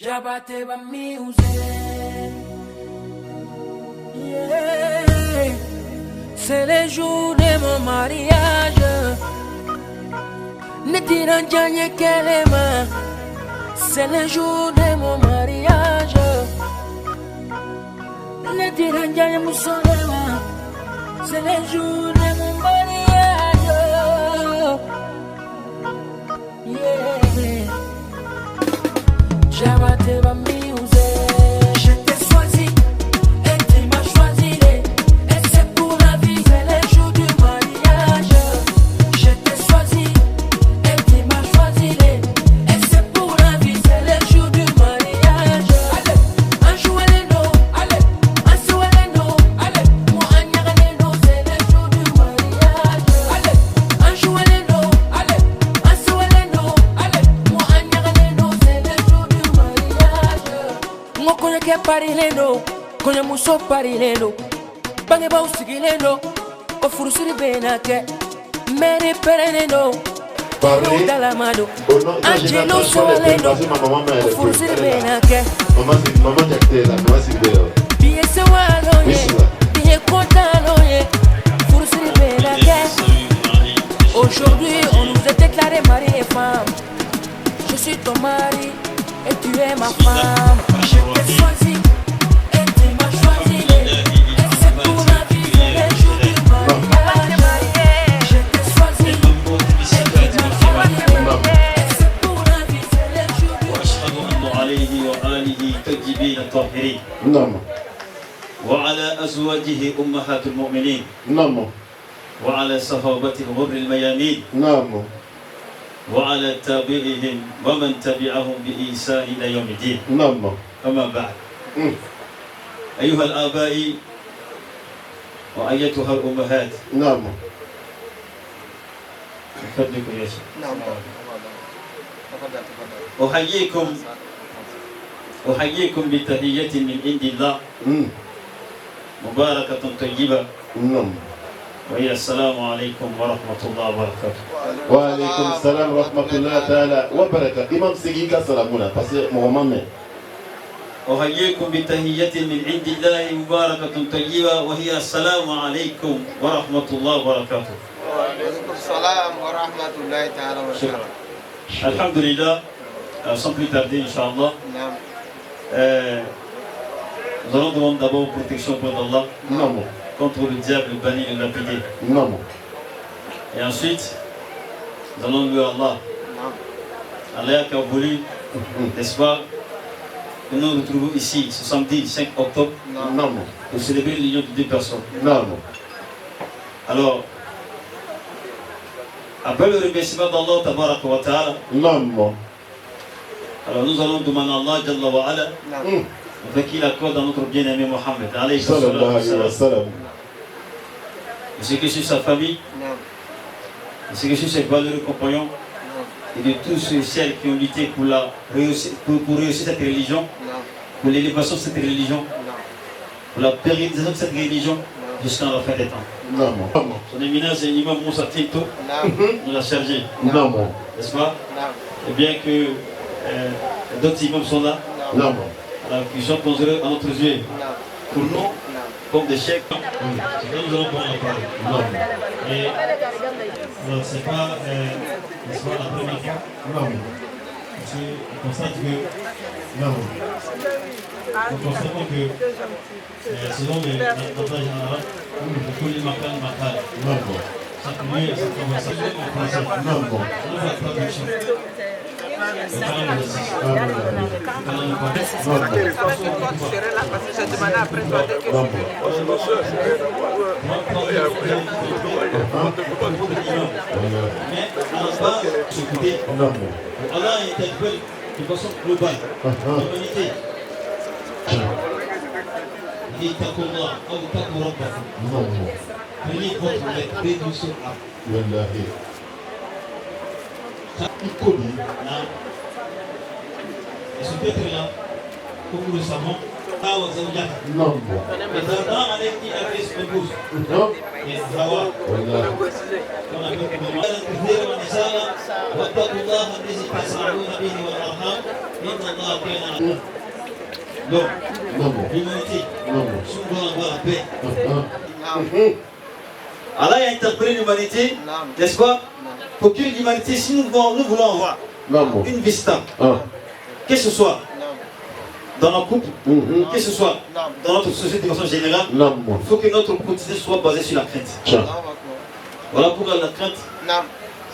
Jabateba music. Yeah. C'est le jour de mon mariage. Ne diront jamais qu'elle est ma. C'est le jour de mon mariage. Ne diront jamais mon solema. C'est le jour de mon mariage. Yeah. Jabateba music. Je t'ai choisi et tu m'as choisi. Et c'est pour la vie. C'est le jour du mariage. Je t'ai choisi et tu m'as choisi. Et c'est pour la vie. C'est le jour du mariage. Allez, un jouet les noms. Allez, un souhait les noms. Allez, moi un yara les noms. C'est le jour du mariage. Allez, un jouet les noms. Allez, un souhait les noms. Allez, moi un yara les noms. C'est le jour du mariage. Moi connais que Paris les noms. Connais Mousso Paris les noms. Bange ba usigi les noms. O furusiri benake. Mary Pereneno. Parlez Dalamado. au nom de la Angelo génération les plus Soleno. passées, ma maman mère O est furusiri plus. benake. Maman Jacté là, maman Sylvia. Bien se walo ye. Bien contano ye. Furusiri benake. Aujourd'hui, on nous a déclaré mari et femme. Je suis ton mari et tu es ma femme. Je t'ai choisi et tu m'as choisi. Et c'est pour la vie, c'est le jour du mariage. Je t'ai choisi et tu m'as choisi. Et c'est pour la vie, c'est le jour du وأشهد أن عليه وآله طيبين الطاهرين Non, وعلى أزواجه أمهات المؤمنين non, وعلى صحابته غر الميامين non, وعلى تابعهم ومن تبعهم بإحسان إلى يوم الدين non. أما بعد أيها الآباء وأيتها الأمهات Non. أفضلكم يا شيخ أحييكم بتحية من عند الله مباركة طيبة Non. وهي السلام عليكم ورحمة الله وبركاته. Wa alaykum salam wa rahmatullahi ta'ala wa barakatuh. Imam Sigika salamuna parce que mon maman أحييكم بتحية من عند الله مباركة طيبة وهي السلام عليكم ورحمة الله وبركاته. وعليكم السلام ورحمة الله تعالى وبركاته. الحمد لله. Sans plus tarder, Inch'Allah, نعم. nous allons demander d'abord protection pour Allah Non. contre le diable banni et lapidé. Non. Et ensuite, nous allons louer Allah. نعم. Allah qui a voulu, n'est-ce pas, que nous nous retrouvons ici ce samedi 5 octobre Non. pour célébrer l'union de deux personnes. Non. Alors, après le remerciement d'Allah Tabaraka wa Ta'ala, Non. alors nous allons demander à Allah Jalla wa Ala نعم. afin qu'il accorde à notre bien-aimé Mohammed alayhi Sallallahu alayhi wa sallam, sallam. de ce que sur sa famille, نعم. de ce que sur ses valeureux compagnons نعم. et de tous ceux et celles qui ont lutté pour, pour réussir cette religion, نعم. pour l'élévation de cette religion, نعم. pour la pérennisation de cette religion jusqu'à la fin des temps. Non. Son éminence, c'est l'imam Moussa Tinto, نعم. nous l'a chargé, Non. n'est-ce pas? نعم. Et bien que d'autres imams sont là, Non. alors qu'ils sont considérés à notre yeux نعم. pour nous نعم. comme des chèques. C'est là que nous allons prendre la parole. Non. Et alors, c'est pas, n'est-ce pas, la première fois. Non. Parce qu'on constate que, Non. on constate que selon les avantages généraux, le colis macal macal, Non. chaque lieu, chaque conversation en français. Non. On va la traduction. Le calme de six. Le calme de quoi? Mais on n'a pas s'écouter. Non. Allah interpelle de façon globale l'humanité. Il dit Takoullah, ou Takourabbakum. Non. Prenez votre maître, réduisez à Wallahi. Ikobi. là. Et ce maître-là, comme nous le savons, وزوجها نعم إذا دام عليك أكيس بجوز نعم يتهوى والله كثير ونساء واتقوا الله الذي تسمعون به والأرحام إن الله كان عليكم donc l'humanité sous la paix. Allah a interpellé l'humanité, n'est-ce pas? Pour que l'humanité, si nous voulons avoir une vie stable, que ce soit dans nos couples, que ce soit dans notre société de façon générale, il faut que notre quotidien soit basé sur la crainte. Voilà pourquoi la crainte,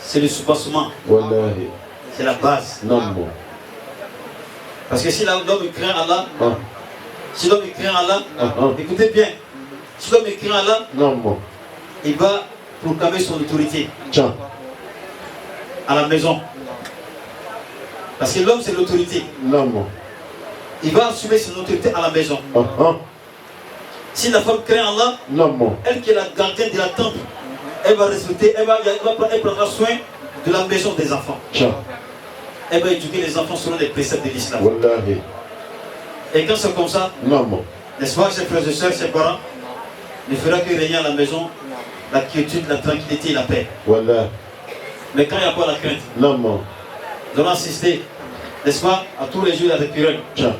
c'est le soubassement. C'est la base. Parce que si l'homme craint Allah, si l'homme craint Allah, écoutez bien, si l'homme craint Allah, il va proclamer son autorité à la maison. Parce que l'homme c'est l'autorité. Il va assumer son autorité à la maison. Si la femme craint Allah, elle qui est la gardienne de la temple, elle va respecter, elle prendra soin de la maison des enfants. Elle va éduquer les enfants selon les préceptes de l'islam. Et quand c'est comme ça, n'est-ce pas, chers frères et sœurs, chers parents, ne fera que régner à la maison la quiétude, la tranquillité et la paix. Mais quand il n'y a pas la crainte, nous allons assister, n'est-ce pas, à tous les jours des querelles,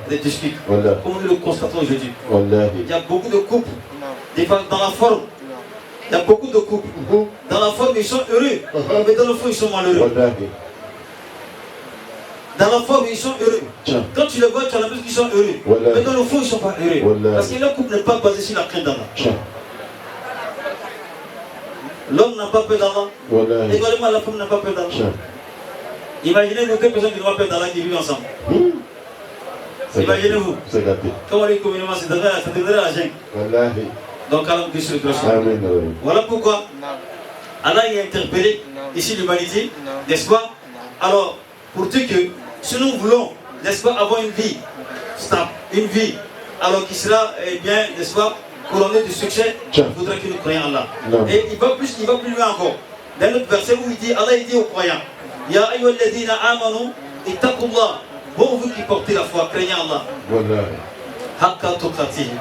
des disputes. Comme nous le constatons aujourd'hui. Il y a beaucoup de couples, des fois dans la forme. Il y a beaucoup de couples. Dans la forme, ils sont heureux, mais dans le fond, ils sont malheureux. Dans la forme, ils sont heureux. Quand tu les vois, tu as l'impression qu'ils sont heureux. Mais dans le fond, ils ne sont pas heureux. Parce que leur couple n'est pas basé sur la crainte d'Allah. L'homme n'a pas peur d'Allah. Également, la femme n'a pas peur d'Allah. Imaginez-vous deux personnes qui n'ont pas peur d'Allah qui vivent ensemble. Imaginez-vous. Comment les communément, c'est devrait la jungle. Donc, Allah nous sur le voilà pourquoi Allah a interpellé ici l'humanité, n'est-ce pas? Alors, pour dire que si nous voulons, n'est-ce pas, avoir une vie stable, une vie, alors qui sera, eh bien, n'est-ce pas, couronnée de succès, il faudrait que nous croyions en Allah. Et il va plus loin encore. Dans notre verset où il dit, Allah il dit aux croyants, Ya ayyuhalladhina amanu ittaqullah, bon vous qui portez la foi, craignez Allah. Hakka tuqatih,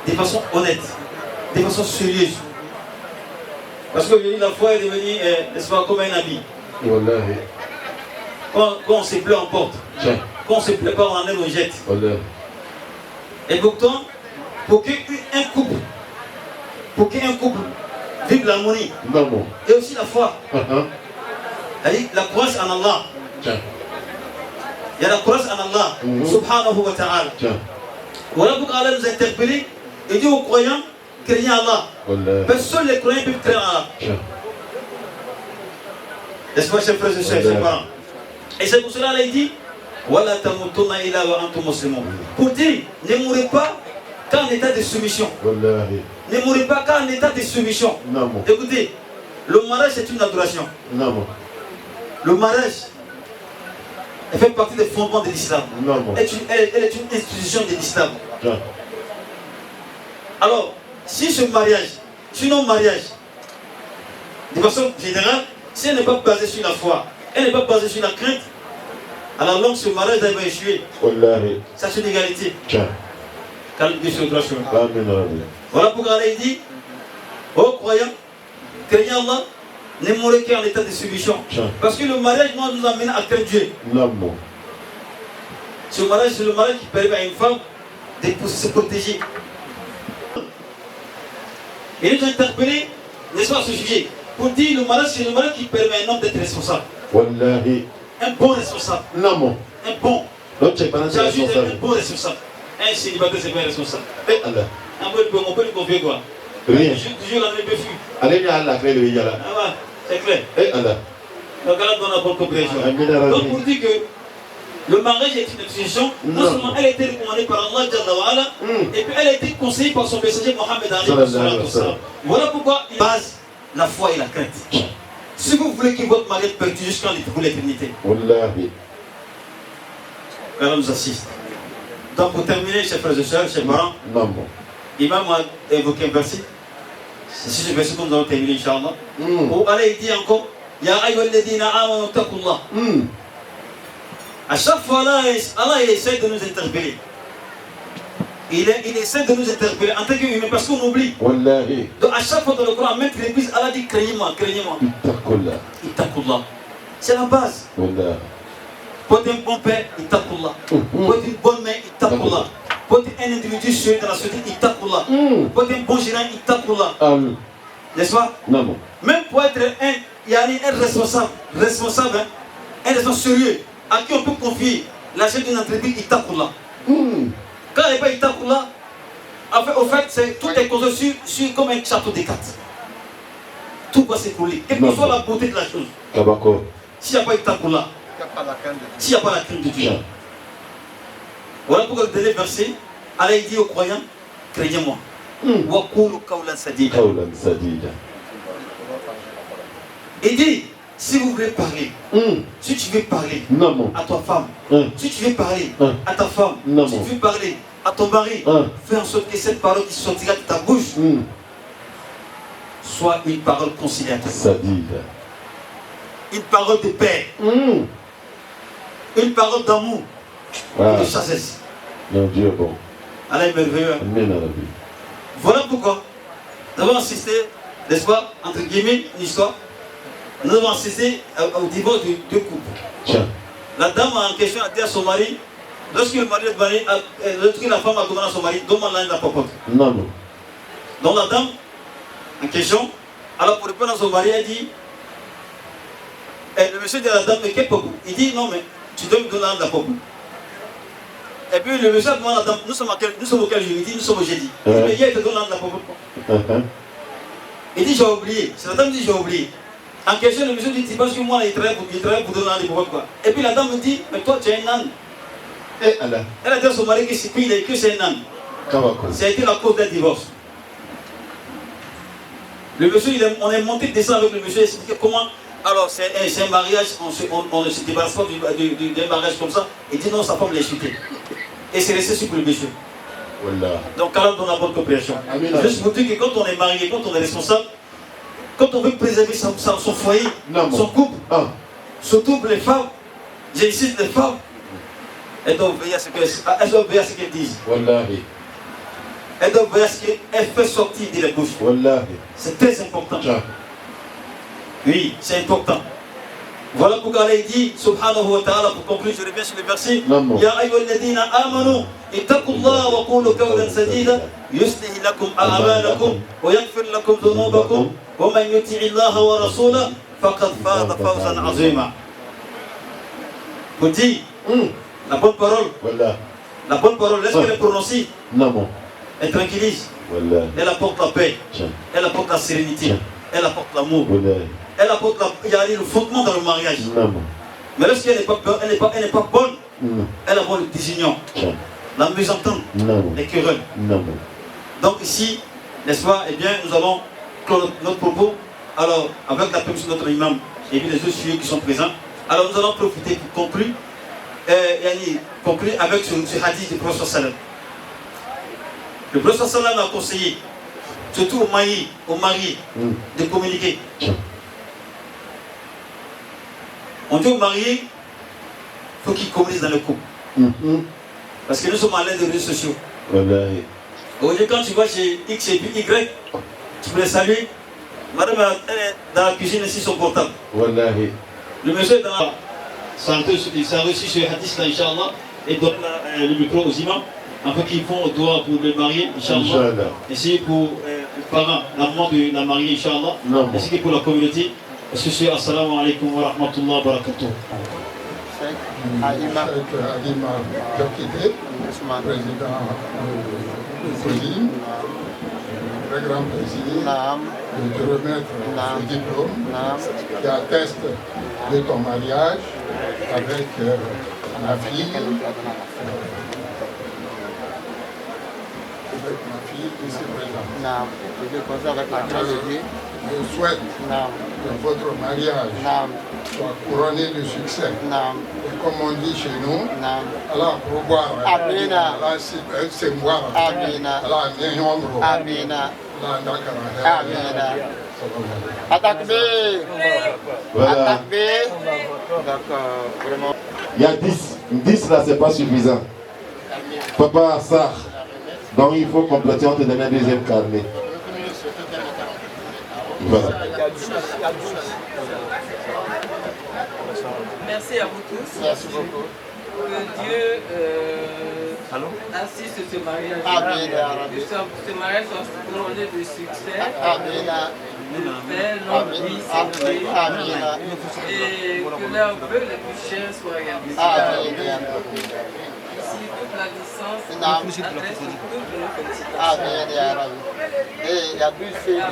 de façon honnête, de façon sérieuse. Parce que la foi est devenue, n'est-ce pas, comme un habit. Quand on se plaît, on porte. Quand on ne se plaît pas, on enlève, on jette. Et pourtant, pour qu'un couple vive l'harmonie et aussi la foi, la croyance en Allah. Il y a la croyance en Allah, subhanahu wa ta'ala. Voilà pourquoi Allah nous a interpellés et dit aux croyants, craignez Allah. Parce que seuls les croyants peuvent craindre Allah. N'est-ce pas, chers frères et sœurs, chers parents? Et c'est pour cela qu'il dit Wala tamutunna illa wa antum muslimun. Pour dire, ne mourrez pas qu'en état de soumission. Ne mourrez pas qu'en état de soumission. Écoutez, le mariage c'est une adoration. Le mariage fait partie des fondements de l'islam. Elle est une institution de l'islam. Alors, si ce mariage, sinon mariage, de façon générale, si elle n'est pas basée sur la foi, elle n'est pas basée sur la crainte, à la longue, ce mariage va échouer. Ça, c'est une égalité. Voilà pourquoi Allah dit, ô croyants, craignez Allah, ne mourrez qu'en état de soumission. Parce que le mariage nous amène à craindre Dieu. Ce mariage, c'est le mariage qui permet à une femme de se protéger. Et nous interpellés, n'est-ce pas, à ce sujet, pour dire le mariage, c'est le mariage qui permet à un homme d'être responsable. Un bon responsable. Un bon. Un bon responsable. Un célibataire, c'est pas un responsable. On peut lui confier quoi? Rien. Toujours la même béfu. Allez, Allah, clé de Yala. Ah ouais, c'est clair. Donc Allah donne la bonne compréhension. Donc pour dire que le mariage est une institution, non seulement elle a été recommandée par Allah, et puis elle a été conseillée par son messager Mohammed. Voilà pourquoi il base la foi et la crainte. Si vous voulez que votre mariage perdure jusqu'en l'éternité, Allah nous assiste. Donc pour terminer, chers frères et sœurs, chers parents, Imam a évoqué un verset. C'est ce verset que nous allons terminer, Inch'Allah. Où Allah dit encore, Ya ayyuhalladhina amanu taqullah. À chaque fois, Allah essaie de nous interpeller. il essaie de nous interpeller en tant qu'humains parce qu'on oublie. Wallahi. Donc à chaque fois dans le Coran, même l'église, Allah dit craignez-moi, craignez-moi. Ittaqullah. Ittaqullah. C'est la base. Wallahi. Pour être un bon père, Ittaqullah. Pour être une bonne mère, Ittaqullah. Pour être un individu sérieux dans la société, Ittaqullah. Pour être un bon gérant, Ittaqullah. N'est-ce pas? Non. Même pour être un responsable, hein, un responsable sérieux, à qui on peut confier la chef d'une entreprise, Ittaqullah. Quand il n'y a pas Ittaqullah, au fait, tout est construit sur comme un château de cartes. Tout va s'écrouler, quelle que soit la beauté de la chose. S'il n'y a pas Ittaqullah, s'il n'y a pas la crainte de Dieu. Voilà pourquoi le dernier verset, Allah dit aux croyants, craignez-moi. Wa qulu qawlan sadida. Il dit, si vous voulez parler, si tu veux parler à ta femme, si tu veux parler à ta femme, si tu veux parler à ton mari, fais en sorte que cette parole qui sortira de ta bouche soit une parole conciliatrice. Une parole de paix. Une parole d'amour. De chassesse. Non, Dieu est bon. Allah est merveilleux. Voilà pourquoi nous avons assisté, n'est-ce pas, entre guillemets, une histoire. Nous avons assisté au divorce de deux couples. La dame en question a dit à son mari, lorsque la femme a demandé à son mari, donne-moi la popote. Non. Donc la dame en question, alors pour répondre à son mari, elle dit, le monsieur dit à la dame, mais quel popote? Il dit, non mais tu dois me donner la popote. Et puis le monsieur demande à la dame, nous sommes au quel jour? Il dit, nous sommes au jeudi. Il dit, mais hier il te donne la popote. Il dit, j'ai oublié. C'est la dame qui dit, j'ai oublié. En question, le monsieur dit, tu penses que moi, il travaille pour donner des popotes quoi. Et puis la dame me dit, mais toi, tu es un âne. Elle a dit à son mari que c'est un âne. Ça a été la cause d'un divorce. Le monsieur, on est monté descendre avec le monsieur, expliquer comment. Alors, c'est un mariage, on ne se débarrasse pas d'un mariage comme ça. Il dit non, sa femme l'a chuté. Et c'est resté sur le monsieur. Donc, alors, on a bonne compréhension. Juste pour dire que quand on est marié, quand on est responsable, quand on veut préserver son foyer, son couple, surtout les femmes, j'insiste les femmes, elles doivent veiller à ce qu'elles disent. Elles doivent veiller à ce qu'elles fassent sortir de la bouche. C'est très important. Oui, c'est important. Voilà pourquoi Allah dit, subhanahu wa ta'ala, pour conclure, je reviens sur le verset. Ya ayyuhalladhina amanu, ittaqullaha wa qulu qawlan sadida, yuslih lakum a'malakum, wa yaghfir lakum dhunubakum, wa man yuti'i Allaha wa rasulahu, faqad faza fawzan 'azima. Vous dites, la bonne parole, laisse qu'elle est prononcée. Elle tranquillise. Elle apporte la paix. Elle apporte la sérénité. Elle apporte l'amour. Elle apporte le fondement dans le mariage. Mais lorsqu'elle n'est pas bonne, elle apporte le désunion, la mésentente, les querelles. Donc ici, n'est-ce pas, eh bien, nous allons clore notre propos. Alors, avec la permission de notre imam et puis les autres sujets qui sont présents, alors nous allons profiter pour conclure, avec ce hadith du prophète sallam. Le prophète sallam a conseillé, surtout aux mariés, de communiquer. On dit aux mariés, il faut qu'ils communiquent dans le couple. Parce que nous sommes à l'aide des réseaux sociaux. Aujourd'hui, quand tu vas chez X et puis Y, tu peux les saluer. Madame, elle est dans la cuisine ici, son portable. Le monsieur est dans la... Il s'est reçu ce hadith-là, Inch'Allah, et donne le micro aux imams, afin qu'ils font le doigt pour le marié, Inch'Allah. Ainsi pour les parents, la maman de la mariée, Inch'Allah. Ainsi que pour la communauté. Est-ce que c'est assalamu alaikum wa rahmatullahi wa barakatuh. Adima Jakite, président de COSIM, très grand président, de te remettre ce diplôme qui atteste de ton mariage avec ma fille. Avec ma fille ici présente. Je souhaite que votre mariage soit couronné de succès. Et comme on dit chez nous, Allah pourvoir, Allah s'emboire, Allah n'ayombre, Allah n'akara. Voilà. Il y a 10. 10 là, c'est pas suffisant. Papa Sarr. Donc il faut compléter, on te donne un deuxième carnet. Voilà. Merci à vous tous. Merci beaucoup. Que Dieu assiste ce mariage. Amen. Que ce mariage soit couronné de succès. Amen. De paix, longue vie, santé. Et que leurs vœux les plus chers soient réalisés. Amen. Ici, toute la licence adresse toutes nos félicitations. Amen. Et il y a 12 filles.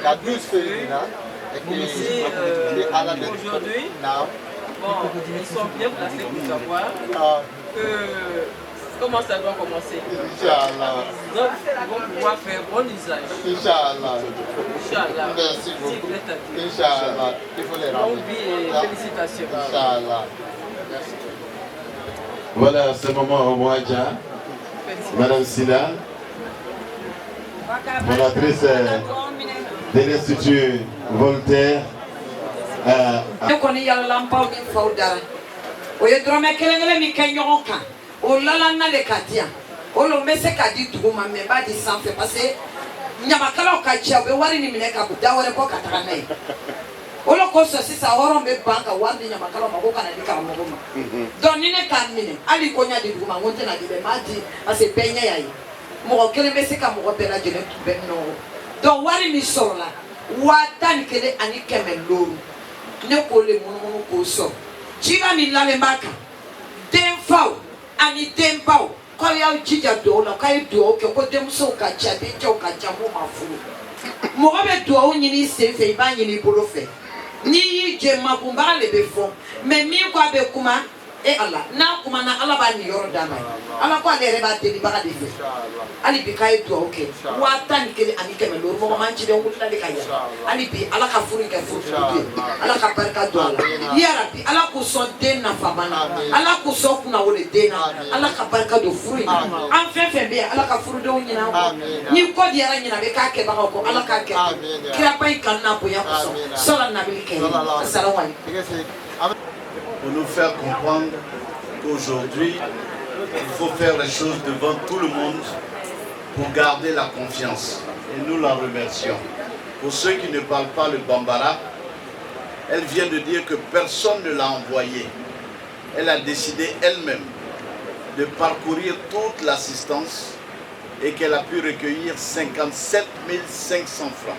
Il y a 12 filles. Ici, aujourd'hui, bon, ils sont bien placés pour savoir comment ça doit commencer. Inch'Allah. Ils vont pouvoir faire bon usage. Inch'Allah. Inch'Allah. Merci beaucoup. Inch'Allah. Il faut les rendre. Longue vie et félicitations. Inch'Allah. Voilà, ce moment au Mouadja. Madame Silla, fondatrice de l'Institut Voltaire. Ne kɔni yalalampaw ni faw dara o ye dɔrɔmɛ kelen kelen min kɛ ɲɔgɔn kan o lalanna de ka di yan o lo n bɛ se ka di dugu ma mɛ n b'a di sanfɛ parce que ɲamakalaw ka ca u bɛ wari ni minɛ ka da wɛrɛ bɔ ka taga n'a ye o lo kosɔn sisan hɔrɔn bɛ ban ka wari di ɲamakalaw ma ko kana di karamɔgɔ ma donc ni ne k'a minɛ hali ko n y'a di dugu ma n ko n tɛna di dɛ n b'a di parce que bɛɛ ɲɛ y'a ye mɔgɔ kelen bɛ se ka mɔgɔ bɛɛ lajɛlen tun bɛ nɔgɔ donc wari min sɔrɔla 51 ani 500 ne ko le munumunu k'o sɔrɔ ciba min lalen b'a kan denfaw ani denbaw k'aw y'aw jija duwawu la k'a ye duwawu kɛ ko denmusow ka ca dencɛw ka ca mun ma furu mɔgɔ bɛ duwawu ɲini sen fɛ i b'a ɲini i bolo fɛ n'i y'i jɛ makunbaga de bɛ fɔ mɛ min ko a bɛ kuma e ala n'a kumana ala b'a nin yɔrɔ d'a ma ala ko ale yɛrɛ b'a delibaga de fɛ hali bi k'a ye duwawu kɛ 51 ani 500 mɔgɔ man ci dɛ wulila de ka yɛlɛ hali bi ala ka furu kɛ furu ye ala ka barika don a la yarabi ala k'u sɔn den nafama na ala k'u sɔn kunnawolo den na ala ka barika don furu in na an fɛn fɛn bɛ yan ala ka furudenw ɲin'an kɔ ni kɔ diyara ɲina a bɛ k'a kɛbagaw kɔ ala k'a kɛ kiraba in kanu n'a bonya kosɔn sɔla nabili kɛ asalamu aleykum. Pour nous faire comprendre qu'aujourd'hui, il faut faire les choses devant tout le monde pour garder la confiance. Et nous la remercions. Pour ceux qui ne parlent pas le bambara, elle vient de dire que personne ne l'a envoyée. Elle a décidé elle-même de parcourir toute l'assistance et qu'elle a pu recueillir 57 500 francs.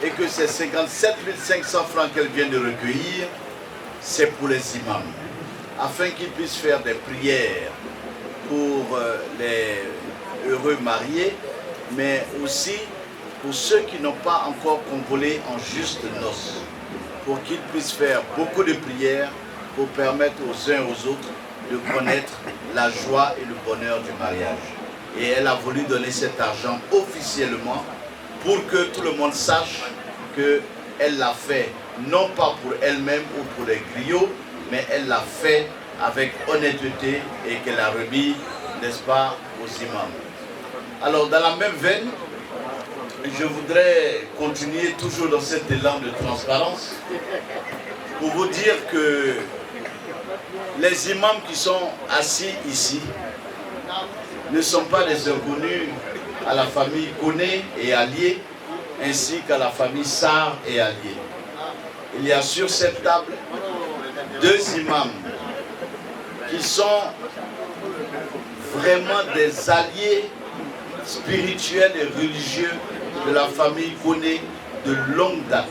Et que ces 57 500 francs qu'elle vient de recueillir, c'est pour les imams, afin qu'ils puissent faire des prières pour les heureux mariés, mais aussi pour ceux qui n'ont pas encore convolé en juste noces, pour qu'ils puissent faire beaucoup de prières pour permettre aux uns et aux autres de connaître la joie et le bonheur du mariage. Et elle a voulu donner cet argent officiellement pour que tout le monde sache qu'elle l'a fait non pas pour elle-même ou pour les griots, mais elle l'a fait avec honnêteté et qu'elle a remis, n'est-ce pas, aux imams. Alors dans la même veine, je voudrais continuer toujours dans cet élan de transparence pour vous dire que les imams qui sont assis ici ne sont pas des inconnus à la famille Koné et Allié, ainsi qu'à la famille Sarr et Allié. Il y a sur cette table 2 imams qui sont vraiment des alliés spirituels et religieux de la famille Koné de longue date.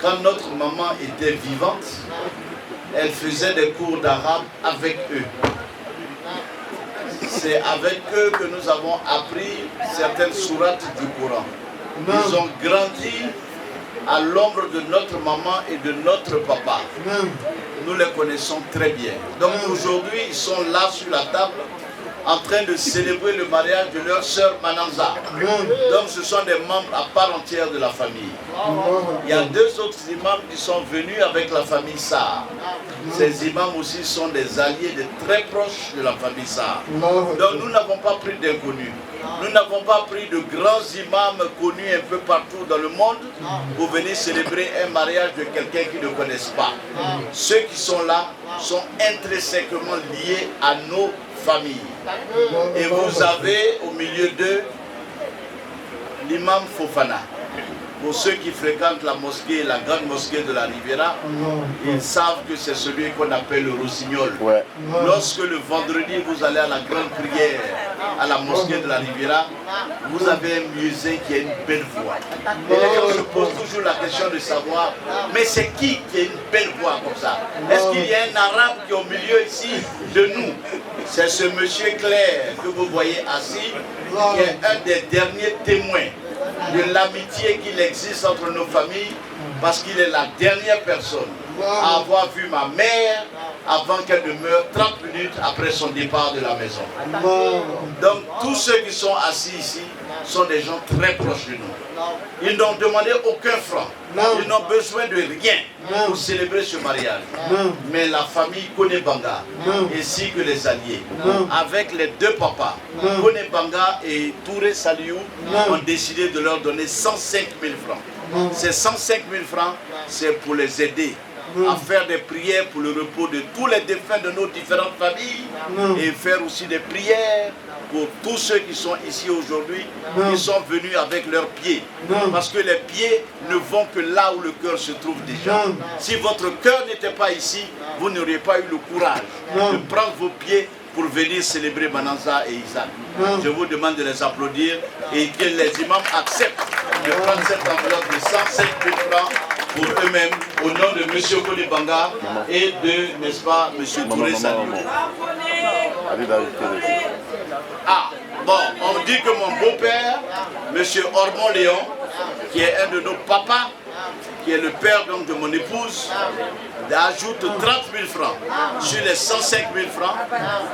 Quand notre maman était vivante, elle faisait des cours d'arabe avec eux. C'est avec eux que nous avons appris certaines sourates du Coran. Ils ont grandi à l'ombre de notre maman et de notre papa. Nous les connaissons très bien. Donc aujourd'hui, ils sont là sur la table en train de célébrer le mariage de leur sœur Mananza. Donc ce sont des membres à part entière de la famille. Il y a 2 autres imams qui sont venus avec la famille Sarr. Ces imams aussi sont des alliés de très proches de la famille Sarr. Donc nous n'avons pas pris d'inconnus. Nous n'avons pas pris de grands imams connus un peu partout dans le monde pour venir célébrer un mariage de quelqu'un qu'ils ne connaissent pas. Ceux qui sont là sont intrinsèquement liés à nos famille. Et vous avez au milieu d'eux l'imam Fofana. Pour ceux qui fréquentent la mosquée, la grande mosquée de la Riviera, ils savent que c'est celui qu'on appelle le rossignol. Ouais. Lorsque le vendredi vous allez à la grande prière à la mosquée de la Riviera, vous avez un muezzin qui a une belle voix. Et les gens se posent toujours la question de savoir, mais c'est qui a une belle voix comme ça? Est-ce qu'il y a un arabe qui est au milieu ici de nous? C'est ce monsieur Claire que vous voyez assis, qui est un des derniers témoins de l'amitié qu'il existe entre nos familles, parce qu'il est la dernière personne à avoir vu ma mère avant qu'elle ne meure 30 minutes après son départ de la maison. Donc tous ceux qui sont assis ici sont des gens très proches de nous. Ils n'ont demandé aucun franc. Ils n'ont besoin de rien pour célébrer ce mariage. Mais la famille Konebanga, ainsi que les alliés, avec les deux papas, Konebanga et Touré Saliou, ont décidé de leur donner 105 000 francs. Ces 105 000 francs, c'est pour les aider à faire des prières pour le repos de tous les défunts de nos différentes familles et faire aussi des prières pour tous ceux qui sont ici aujourd'hui, qui sont venus avec leurs pieds. Parce que les pieds ne vont que là où le cœur se trouve déjà. Si votre cœur n'était pas ici, vous n'auriez pas eu le courage de prendre vos pieds pour venir célébrer Bananza et Isaac. Je vous demande de les applaudir et que les imams acceptent de prendre cette enveloppe de 107 000 francs pour eux-mêmes, au nom de M. Konebanga et de, n'est-ce pas, M. Touré Saliou. Ah, bon, on dit que mon beau-père, M. Ormond Léon, qui est un de nos papas, qui est le père donc de mon épouse, ajoute 30 000 francs sur les 105 000 francs,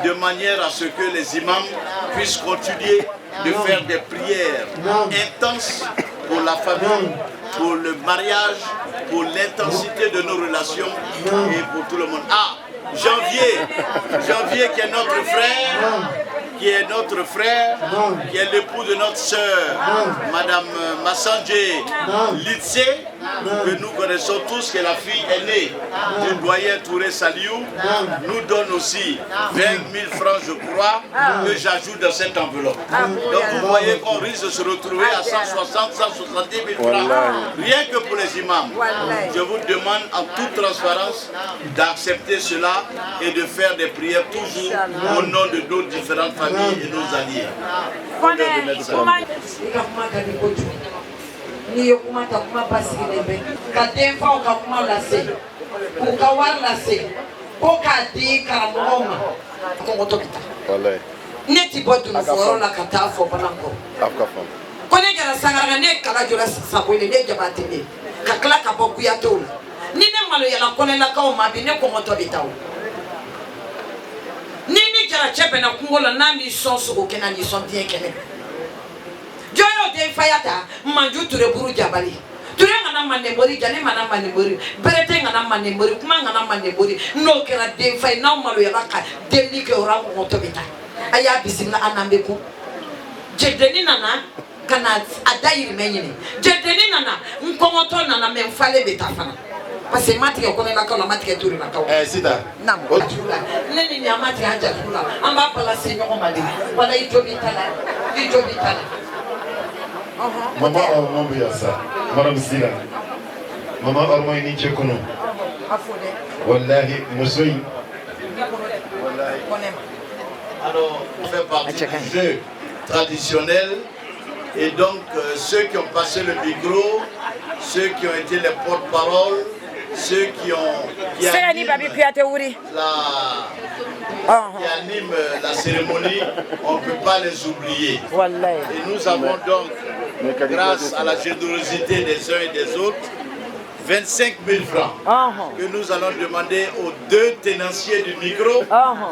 de manière à ce que les imams puissent continuer de faire des prières intenses pour la famille, pour le mariage, pour l'intensité de nos relations et pour tout le monde. Ah, Janvier qui est notre frère, qui est l'époux de notre sœur, Madame Massandje Litse, que nous connaissons tous, qui est la fille aînée du doyen Touré Saliou, nous donne aussi 20 000 francs, je crois, que j'ajoute dans cette enveloppe. Donc vous voyez qu'on risque de se retrouver à 160, 170 000 francs, rien que pour les imams. Je vous demande en toute transparence d'accepter cela et de faire des prières toujours au nom de nos différentes familles et nos alliés. Ni yo kuma ta kuma basigi de bɛ ka den faw ka kuma lase k'u ka wari lase ko k'a di karamɔgɔw ma kɔngɔtɔ bɛ taa ne ti bɔ dunufɔyɔrɔ la ka taa fɔ banankɔrɔ ko ne kɛra sangaraka ne ye kala jɔra sagoyle ne jabate ne ka tila ka bɔ kuyatew la ni ne maloyala kɔnɛlakaw ma bi ne kɔngɔtɔ bɛ taa o ni ne kɛra cɛ bɛnna kungo la n'a m'i sɔn sogo kɛnɛ n'i sɔn diɲɛ kɛnɛ Joyo de fayata manju ture buru jabali ture ngana mande mori jani mana mande mori berete ngana mande mori kuma ngana mande mori no kera de fay na malo ya ka deli ke ora ko to bita aya bisimla anambe ko jedeni nana kana adayiri menyini jedeni nana nkomoto nana memfale beta fana parce que mati ko na ka la mati ke ture na ka sida nam neni ni amati haja kula amba pala senyo ko mali wala ijobitala Maman Ormond Biyassa, Madame Sila, Maman Ormond ini Tchekono. Wallahi, Moussoui. Alors, on fait partie du jeu traditionnel et donc ceux qui ont passé le micro, ceux qui ont été les porte-paroles, ceux qui animent la cérémonie, on ne peut pas les oublier. Et nous avons donc, grâce à la générosité des uns et des autres, 25 000 francs que nous allons demander aux deux tenanciers du micro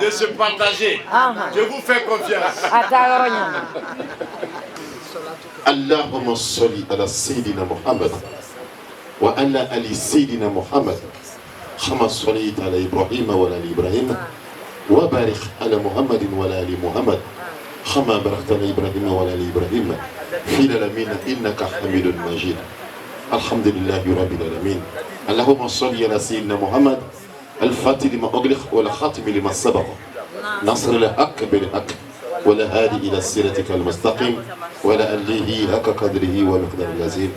de se partager. Je vous fais confiance. Allahumma salli ala Sayyidina Muhammad wa ala ali Sayyidina Muhammad kama sallaita ala Ibrahim wa ala ali Ibrahim wa barik ala Muhammadin wa ala ali Muhammad kama barakta ala Ibrahim wa ala ali Ibrahim fil alamin innaka Hamidun Majid. Alhamdulillahi rabbil alamin. Allahumma salli ala Sayyidina Muhammad al-Fatih lima ughliq wa al-Khatim lima sabaq نصر الحق بالحق ولا هادي إلى صراطك المستقيم ولا أليه حق قدره ومقدار العظيم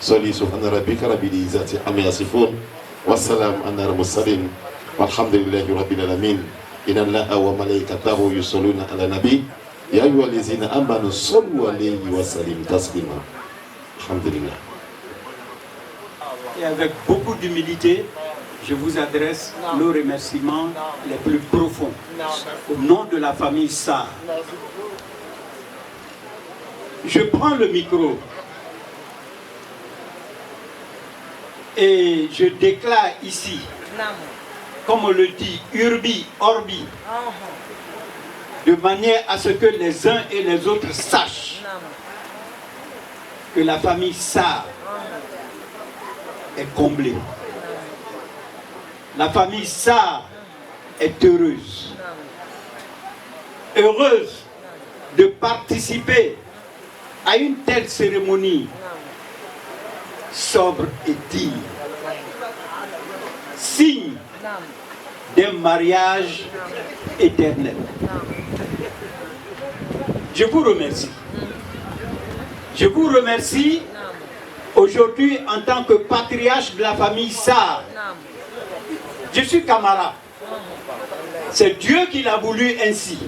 صلي سبحان ربك رب العزة عما يصفون والسلام على المرسلين والحمد لله رب العالمين إن الله وملائكته يصلون على النبي يا أيها الذين آمنوا صلوا عليه وسلموا تسليما الحمد لله. Et avec beaucoup d'humilité, je vous adresse nos remerciements les plus profonds au nom de la famille Sarr. Je prends le micro et je déclare ici, comme on le dit, Urbi, Orbi, de manière à ce que les uns et les autres sachent que la famille Sarr est comblée. La famille Sarr est heureuse. Heureuse de participer à une telle cérémonie sobre et digne. Signe d'un mariage éternel. Je vous remercie. Je vous remercie aujourd'hui en tant que patriarche de la famille Sarr. Je suis camarade. C'est Dieu qui l'a voulu ainsi.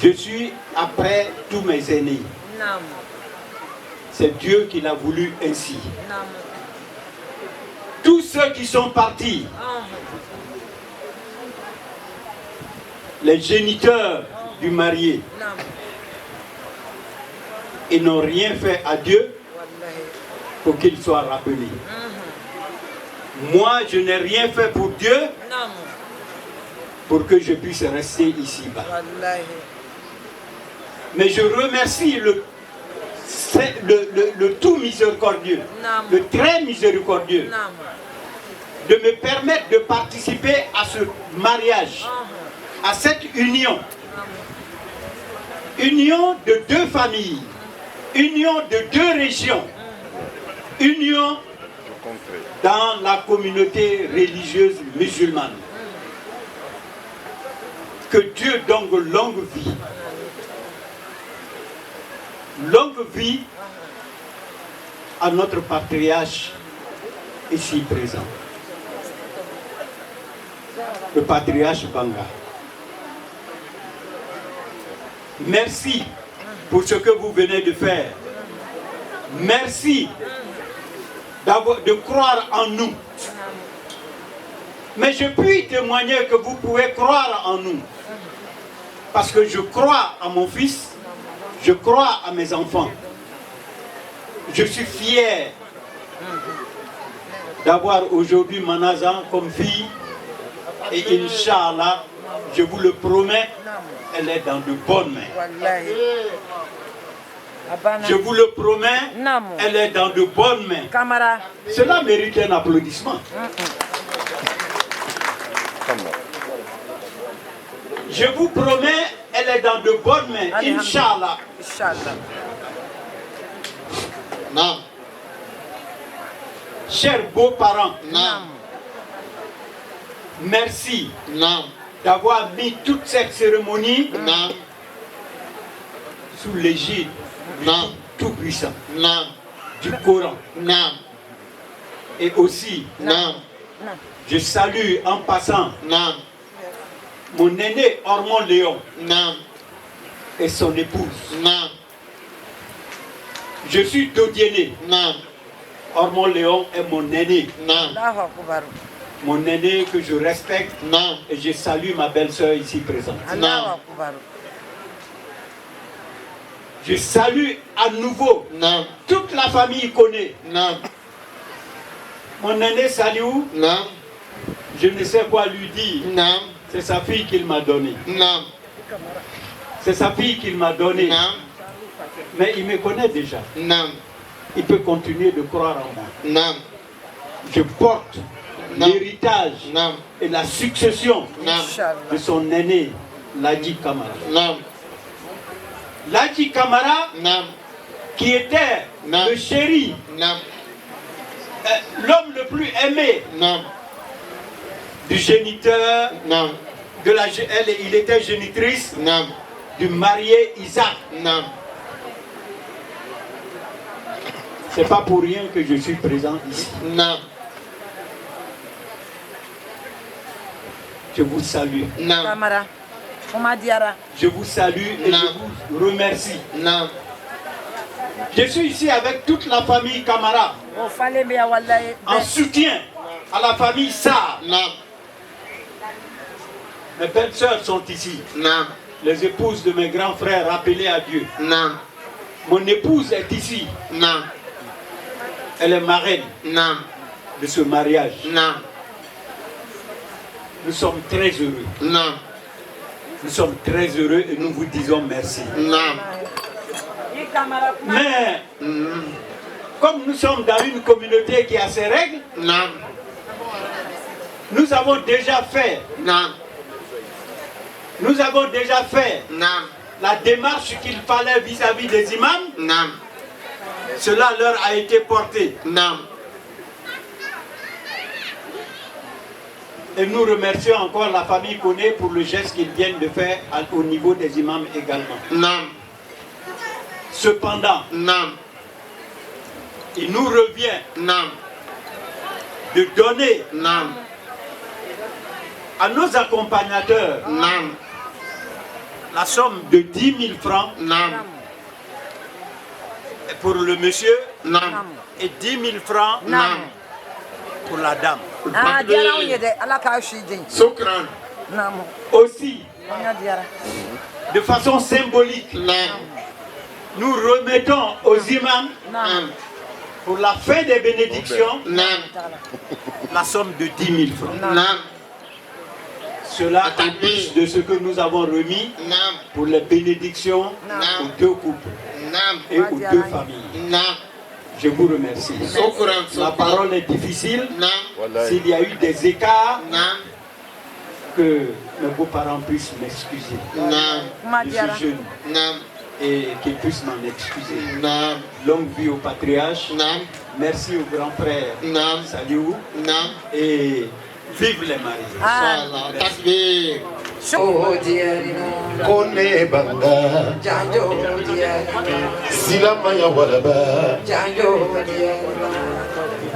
Je suis après tous mes aînés. C'est Dieu qui l'a voulu ainsi. Tous ceux qui sont partis, les géniteurs du marié, ils n'ont rien fait à Dieu pour qu'il soit rappelé. Moi, je n'ai rien fait pour Dieu pour que je puisse rester ici-bas. Mais je remercie le tout miséricordieux, le très miséricordieux, de me permettre de participer à ce mariage, à cette union. Union de deux familles, union de deux régions, union dans la communauté religieuse musulmane. Que Dieu donne longue vie. Longue vie à notre patriarche ici présent. Le patriarche Banga. Merci pour ce que vous venez de faire. Merci de croire en nous. Mais je puis témoigner que vous pouvez croire en nous. Parce que je crois à mon fils, je crois à mes enfants. Je suis fier d'avoir aujourd'hui Manazan comme fille. Et Inch'Allah, je vous le promets, elle est dans de bonnes mains. Je vous le promets, elle est dans de bonnes mains. Cela mérite un applaudissement. Je vous promets, elle est dans de bonnes mains. Inch'Allah. Chers beaux-parents, merci d'avoir mis toute cette cérémonie sous l'égide du Tout-Puissant, du Coran. Et aussi, je salue en passant mon aîné Ormond Léon et son épouse. Je suis Dodiéné. Ormond Léon est mon aîné. Mon aîné que je respecte et je salue ma belle-sœur ici présente. Je salue à nouveau toute la famille connaît. Mon aîné Saliou, je ne sais quoi lui dire. C'est sa fille qu'il m'a donnée. C'est sa fille qu'il m'a donnée. Mais il me connaît déjà. Il peut continuer de croire en moi. Je porte l'héritage et la succession de son aîné, Ladji Camara. Ladji Camara, qui était le chéri, l'homme le plus aimé du géniteur, il était génitrice du marié Isaac. C'est pas pour rien que je suis présent ici. Je vous salue. Je vous salue et je vous remercie. Je suis ici avec toute la famille Camara en soutien à la famille Sarr. Mes belles sœurs sont ici. Les épouses de mes grands frères appelés à Dieu. Mon épouse est ici. Elle est marraine de ce mariage. Nous sommes très heureux. Nous sommes très heureux et nous vous disons merci. Mais, comme nous sommes dans une communauté qui a ses règles, nous avons déjà fait la démarche qu'il fallait vis-à-vis des imams. Cela leur a été porté. Et nous remercions encore la famille Koné pour le geste qu'ils viennent de faire au niveau des imams également. Cependant, il nous revient de donner à nos accompagnateurs la somme de 10 000 francs pour le monsieur et 10 000 francs pour la dame. Aussi, de façon symbolique, nous remettons aux imams pour la fin des bénédictions la somme de 10 000 francs. Cela en plus de ce que nous avons remis pour les bénédictions aux deux couples et aux deux familles. Je vous remercie. La parole est difficile. S'il y a eu des écarts, que mes beaux-parents puissent m'excuser. Je suis jeune. Et qu'ils puissent m'en excuser. Longue vie au patriarche. Merci au grand frère. Salut. Et vive les maris. Kone banga Silamaya walaba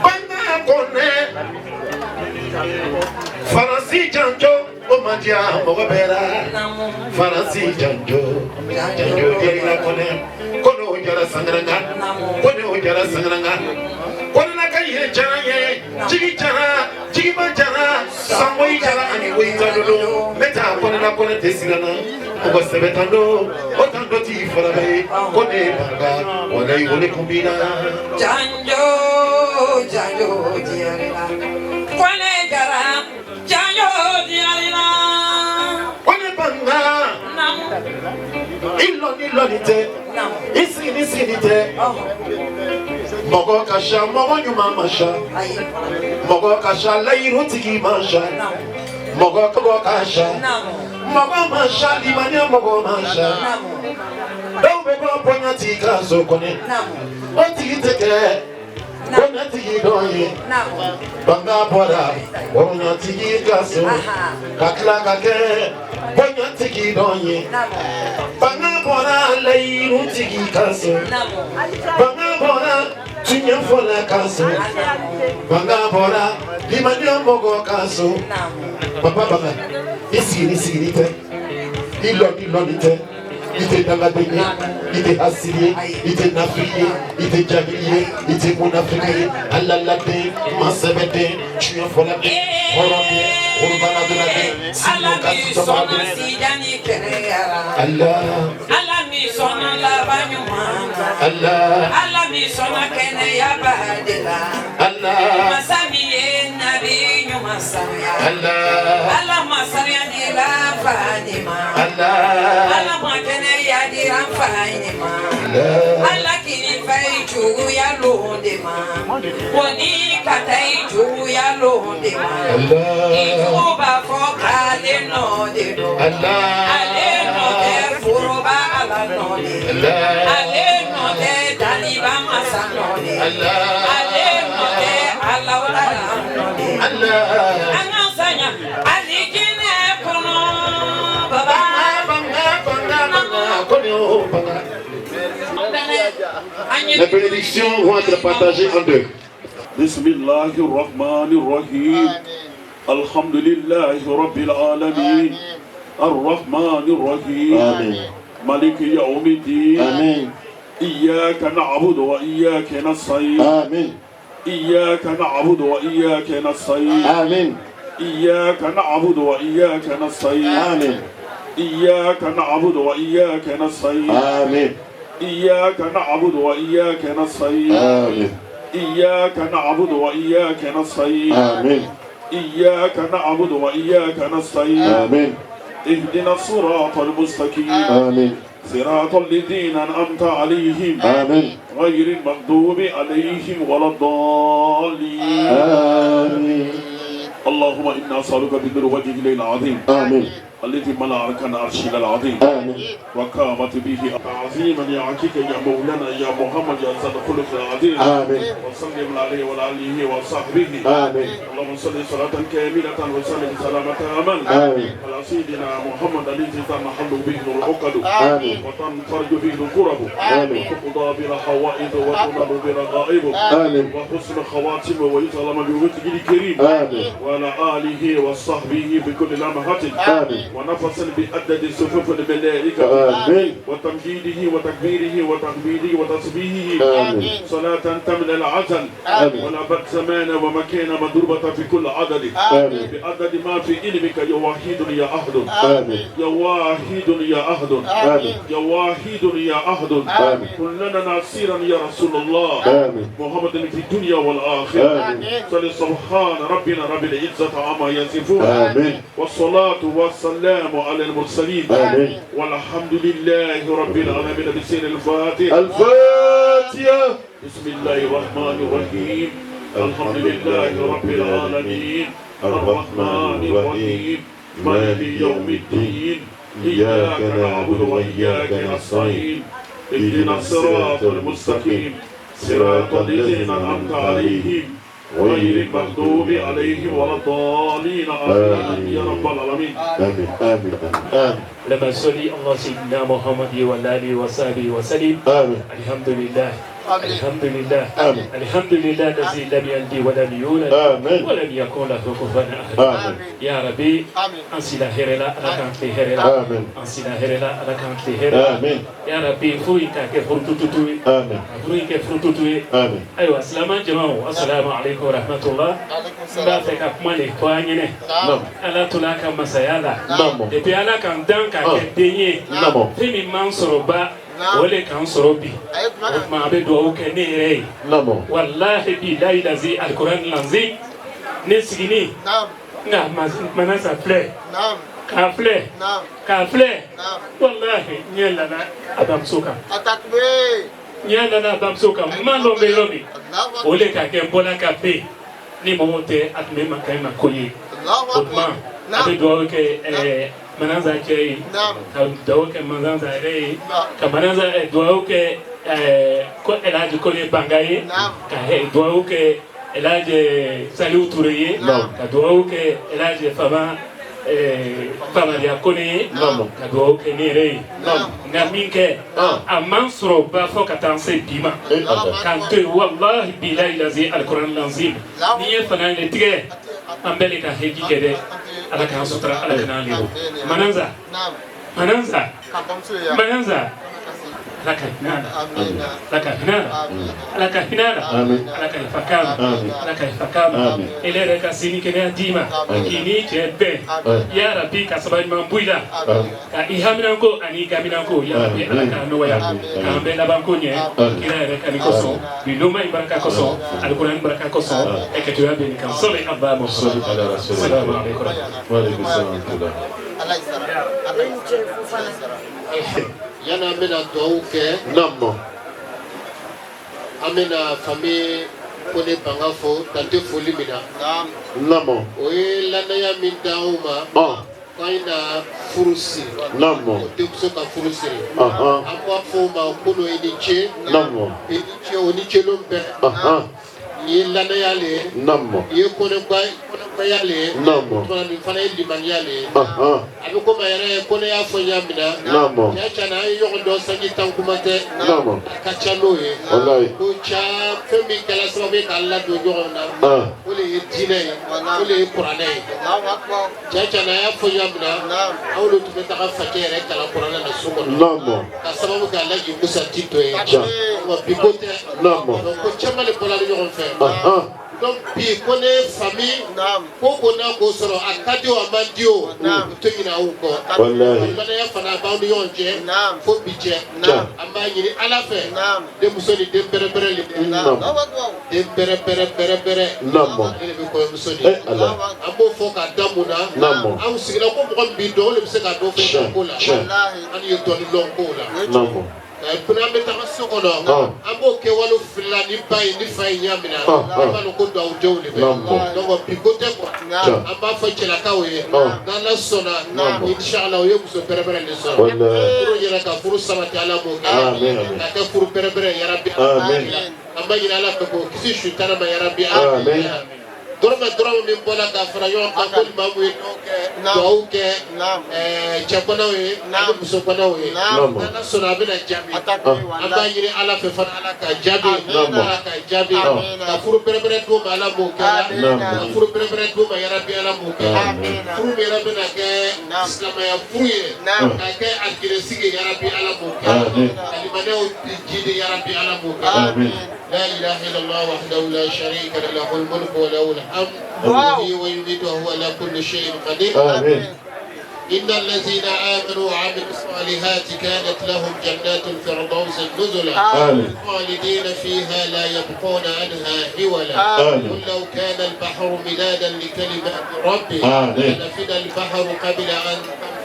Banga kone Faransi janjo Omadia mogabera Faransi janjo Janjo dierina kone Kone ojara sangranga Kone ojara sangranga Kone nakaye jara ye Jigi jara Jigi jara Samoi jara ani weitadolo Meta kone na kone tesigana Ogo sebetando Otando ti farabe Kone banga Wana iwole kumbina Janjo Janjo dierina Kone jara Janjo dierina Kone banga Ilonite Isinite Mogo kasha mogo nyuma masha Mogo kasha lairu tiki masha Mogo kogo kasha Mogo masha limanya mogo masha Dobe kwa ponya tika sokone Oti teke Ponya tiki doye Banga bora Ponya tiki kaso Kakla kake Ponya tiki doye Banga bora lairu tiki kaso Banga bora Tunya fola kaso Banga bora Limanya mogo kaso Papa banga Isi te Ilonite Ite dangadenye Ite hasiliye Ite nafiliye Ite jahiliye Ite munafiliye Alalade Masebede Tunya fola de Horomye Urbana de la de Sino kasi tomade Allah Allah mi sona la banyumana Allah mi sona kene ya bahadila Allah Masami nabi nyumasaya Allah masariya di la Fatima Allah makene ya di la Fatima Allah kini fai chu ya londema Woni katai chu ya londema Iku ba foka le no de do Ale no de furuba ala no de Ale no de taliba masa no de Ale no de ala wala no de Anasanya Les bénédictions vont être partagées en deux. Bismillahirrahmanirrahim. Alhamdulillahi Rabbil Alamin. Ar-Rahmanir-Rahim. Amen. Maliki Yawmiddin. Amen. Iyyaka na'budu wa iyyaka nasta'in. Amen. إياك نعبد وإياك نستعين آمين. إياك نعبد وإياك نستعين آمين. إياك نعبد وإياك نستعين آمين. إياك نعبد وإياك نستعين آمين. إياك نعبد وإياك نستعين آمين. إياك نعبد وإياك نستعين آمين. اهدنا الصراط المستقيم آمين. صراط الذين أنعمت عليهم آمين. غير المغضوب عليهم ولا الضالين آمين. اللهم إنا نسألك بنور وجهك العظيم آمين. الذي ملأ أركان عرشك العظيم آمين. وقامت به تعظيما يا عكيك يا مولانا يا محمد يا سيد الخلق العظيم آمين. وسلم عليه وعلى آله وصحبه آمين. اللهم صل صلاة كاملة وسلم سلامة أمان آمين. على سيدنا محمد الذي تنحل به العقد آمين. وتنفرج به الكرب آمين. وتقضى بلا حوائج وتنال بلا غائب آمين. وحسن خواتم ويسلم بوجهه الكريم آمين. وعلى آله وصحبه بكل لمحة آمين. ونفس بعدد صفوف الملائكة آمين. وتمجيده وتكبيره وتحميده وتسبيحه آمين. صلاة تملأ العزل آمين. ولا بد زمان ومكان مضروبة في كل عدد آمين. بعدد ما في علمك يا واحد يا أحد آمين. يا واحد يا أحد آمين. يا واحد يا أحد آمين. كلنا ناصرا يا رسول الله آمين. محمد في الدنيا والآخرة آمين. صل سبحان ربنا رب العزة عما يصفون آمين. والصلاة والسلام على المرسلين آمين. والحمد لله رب العالمين بسير الفاتحة الفاتحة. بسم الله الرحمن الرحيم الحمد لله رب العالمين الرحمن الرحيم مالك يوم الدين إياك نعبد وإياك نستعين اهدنا الصراط المستقيم صراط الذين أنعمت عليهم غير المغضوب عليهم ولا الضالين آمين يا رب العالمين آمين. آمين. آمين. لما صلي الله سيدنا محمد وعلى آله وصحبه وسلم. آمين. الحمد لله. الحمد لله. آمين. الحمد لله الذي لم يلد ولم يولد آمين. ولم يكن له كفوا أحد. آمين. يا ربي أنسلا هرلا على كانت هرلا. آمين. أنسلا هرلا على كانت هرلا. آمين. يا ربي فويك كفرتوتوي. آمين. فويك كفرتوتوي. آمين. أيوة السلام جماعة السلام عليكم ورحمة الله. Bafeka kumane kwa nyene. Ala tulaka masayala. Depuis ala kan dan ka ke denye. Fini man soroba. Wole kan sorobi. Ma be do ke ne re. Wallahi billahi lazi alquran lanzi. Ne sigini. Nga manasa fle. Ka fle. Ka fle. Wallahi nyela na adam soka. Atakbe. Nyela na adam soka. Mando melobi. Wole ka ke bola ka be. Ni momote atme makai makoye otma abe do ke mananza ke do ke mananza re ka mananza do ke ko elaji ko le bangaye ka he do ke elaji Saliou Touré ka do ke elaji fama fama ya kone ka do ke ne re na minke amman soro ba fo ka tan se bima kan to wallahi billahi lazi alquran lanzim ni ye fana ne tige ambele ka heji kede ala ka sutra ala kana libo mananza laka hinana laka ifakama elere ka sini kene dima kini chebe ya rabbi ka sabani mambuila ka ihaminanko ani gaminanko ya rabbi ala ka noya ka ambela banko nye kira ere ka nikoso biloma ibaraka koso alquran baraka koso eketu ya ben kan sole abba mo assalamu alaikum wa alaikum salam yana mena duwawu kɛ an bɛna famille Kone Banga fo dante foli min na o ye lanaya min d'anw ma k'an na furu siri o denmuso ka furu siri an b'a fɔ o ma ko n'o ye ni ce o ni celon bɛɛ nin ye lanaya le ye i ye Kone Mayale, Fana Limaniale, Abuko Mayare, Konea Foyamina, Yachana, Yondo Sani Tankumate, Kachaloe, Kucha, Femi Kalasome, Allah do Yorona, Uli Tine, Uli Kurane, Yachana Foyamina, I will to make a father, Kalapurana, Sumo, Kasamu Kalaki Musa Tito, Picote, Kuchama Pola. Donc, puis, connaît famille, pour qu'on a go sur Akadio Amandio, Tumina Uko, Manaya Fana Bandion, faut budget, Amani à la fin, des Moussoni, des Pere, des Pere, un beau phoque à Damuna, un signe comme un bidon, le Secado fait un cola, and you don't long cola. Pour la mettre en seconde, un beau Kewalo Filani Pai, ni Faïamina, un coup d'audio, donc on picote quoi. Un bas fait la Kawe, dans la Sona, Inch'Allah, vous se préparez les sons. Pour Yaraka, pour Samatala, pour Perebre, Yarabi, Amayala, qui suis Tanama Yarabi, Dorma Mimbola Gafrayon, Akul Mawi, Dauke, Chapanawe, Musopanawe, Nana Sonabina Jabi, Abayiri Ala Fefanaka Jabi, Jabi, Furu Pereberetu Malamuka, Furu Pereberetu Mayarabi Alamuka, Furu Mirabina, Slamaya Fuye, Nake Alkiresiki Yarabi Alamuka, Alimaneo Jidi Yarabi Alamuka. لا إله إلا الله وحده لا شريك له الملك وله الحمد يحيي ويميت وهو على كل شيء قدير إن الذين آمنوا وعملوا الصالحات كانت لهم جنات الفردوس النزلا خالدين فيها لا يبقون عنها حولا قل لو كان البحر مدادا لكلمات ربي لنفد البحر قبل أن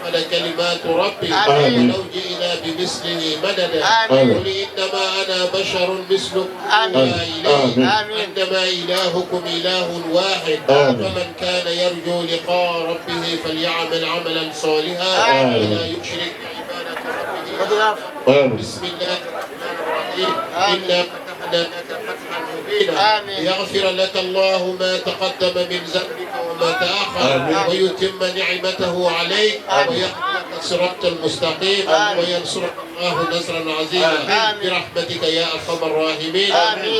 تنفد كلمات ربي ولو جئنا بمثله مددا قل إنما أنا بشر مثلكم إنما إلهكم إله واحد فمن كان يرجو لقاء ربه فليعمل عملا صالحا ولا يشرك بعبادة ربه بسم الله الرحمن الرحيم إنا فتحنا لك فتحا مبينا ليغفر لك الله ما تقدم من ذنبك وما تأخر ويتم نعمته عليك ويهديك الصراط المستقيم وينصرك الله نصرا عزيزا برحمتك يا أرحم الراحمين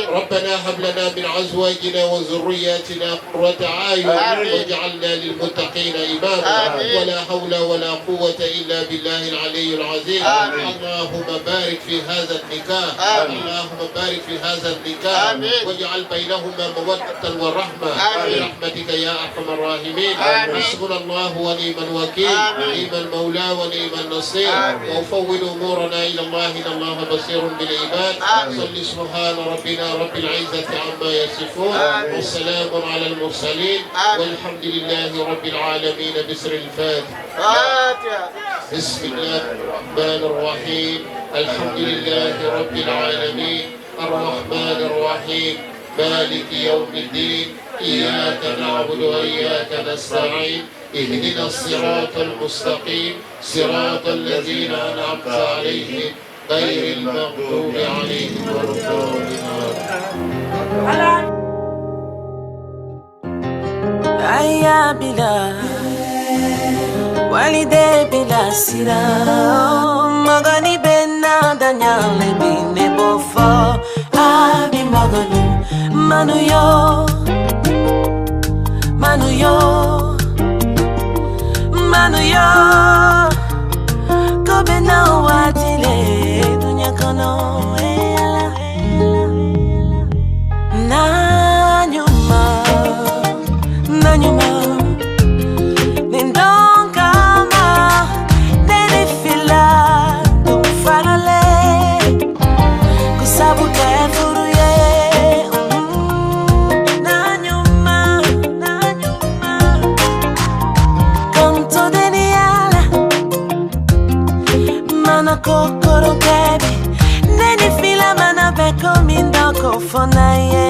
ربنا هب لنا من أزواجنا وذرياتنا قرة أعين واجعلنا للمتقين إماما ولا حول ولا قوة إلا بالله العلي العظيم اللهم بارك في هذا النكاح اللهم بارك في هذا النكاح واجعل بينهما مودة ورحمة برحمتك يا أرحم الراحمين حسبنا الله ونعم الوكيل نعم المولى ونعم النصير وفوض أمورنا إلى الله إن الله بصير بالعباد صل سبحان ربنا رب العزة عما يصفون والسلام على المرسلين والحمد لله رب العالمين بسر الفاتحة بسم الله الرحمن الرحيم الحمد لله رب العالمين الرحمن الرحيم مالك يوم الدين إياك نعبد وإياك نستعين اهدنا الصراط المستقيم صراط الذين أنعمت عليهم غير المغضوب عليهم ولا الضالين يا بلا والدي بلا سلام مغني بنا دنيا لبين بوفا أبي مغنو منو yo kobe na watile dunya kono na nyuma nindon kama deni fila dum farale kusabu kefuru ye na nyuma kanto deni ala mana kokoro baby deni fila mana beko mindako fona ye